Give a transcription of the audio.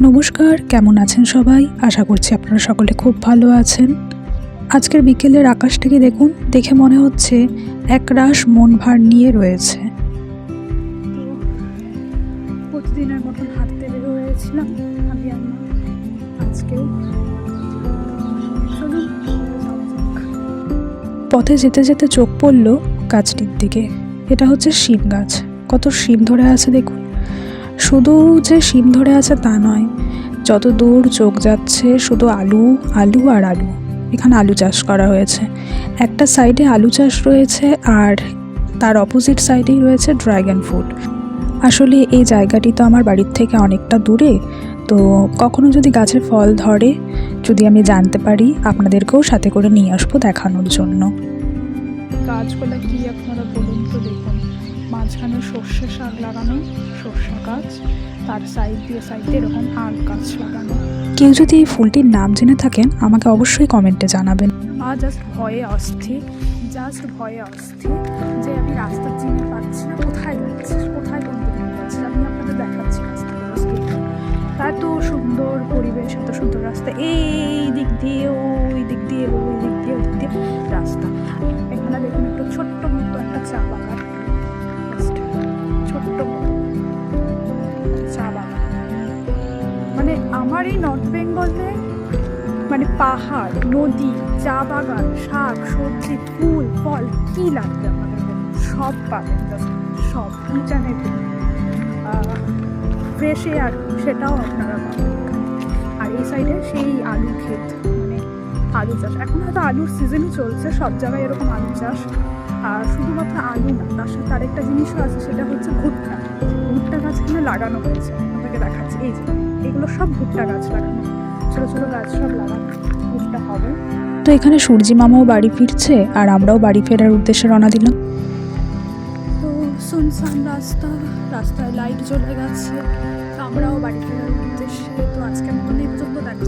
নমস্কার, কেমন আছেন সবাই? আশা করছি আপনারা সকলে খুব ভালো আছেন। আজকের বিকেলের আকাশটাকে দেখুন, দেখে মনে হচ্ছে একরাশ মন ভার নিয়ে রয়েছে। প্রতিদিনের মতন হাঁটতে বের হয়েছিলাম আমি আজকেও। পথে যেতে যেতে চোখ পড়ল গাছটির দিকে। এটা হচ্ছে শিম গাছ। কত শিম ধরে আছে দেখুন। শুধু যে শিম ধরে আছে তা নয়, যত দূর চোখ যাচ্ছে শুধু আলু আলু আর আলু। এখানে আলু চাষ করা হয়েছে। একটা সাইডে আলু চাষ রয়েছে আর তার অপোজিট সাইডেই রয়েছে ড্রাগন ফ্রুট। আসলে এই জায়গাটি তো আমার বাড়ির থেকে অনেকটা দূরে, তো কখনো যদি গাছে ফল ধরে, যদি আমি জানতে পারি, আপনাদেরকেও সাথে করে নিয়ে আসবো দেখানোর জন্য। গাছগুলো কি আপনারা বলুন তো। দেখুন, মাঝখানে সর্ষে শাক লাগানো, সর্ষে গাছ, তার সাইডে এরকম আখ গাছ লাগানো। কেউ যদি এই ফুলটির নাম জেনে থাকেন আমাকে অবশ্যই কমেন্টে জানাবেন। জাস্ট ভয়ে অস্থির যে আমি রাস্তা চিনে পাচ্ছি না, কোথায় যাচ্ছি, কোথায় কোন দিকে যাচ্ছি। আমি আপনাদের দেখাচ্ছি রাস্তা। এত সুন্দর পরিবেশ, এত সুন্দর রাস্তা, এই দিক দিয়ে ওই দিক দিয়ে, ওই দিক দিয়ে ওই দিক দিয়ে রাস্তা। এখানে দেখুন একটা ছোট্ট মতো একটা চা বাগান, ছোট্ট মতো চা বাগান। মানে আমার এই নর্থ বেঙ্গলে মানে পাহাড়, নদী, চা বাগান, শাক সবজি, ফুল ফল, কি লাগবে আমাদের সব পাবেন। সব ইটানে ফ্রেশ এয়ার, সেটাও আপনারা পাবেন। আর এই সাইডে সেই আলু ক্ষেত, মানে আলু চাষ। এখন হয়তো আলুর সিজনই চলছে, সব জায়গায় এরকম আলু চাষ। আর শুধুমাত্র আলু না, তার সাথে আরেকটা জিনিসও আছে, সেটা হচ্ছে ভুট্টা। ভুট্টা গাছ এখানে লাগানো হয়েছে, আপনাকে দেখাচ্ছি। এই যে এগুলো সব ভুট্টা গাছ লাগানো, ছোটো ছোটো গাছ সব লাগানো, ভুট্টা হবে। তো এখানে সূর্যি মামাও বাড়ি ফিরছে আর আমরাও বাড়ি ফেরার উদ্দেশ্যে রওনা দিলাম। তো শুনশান রাস্তায় লাইট জ্বলে গেছে, তো আমরাও বাড়ি ফেরার উদ্দেশ্যে। তো আজকের মতন এই পর্যন্ত দেখা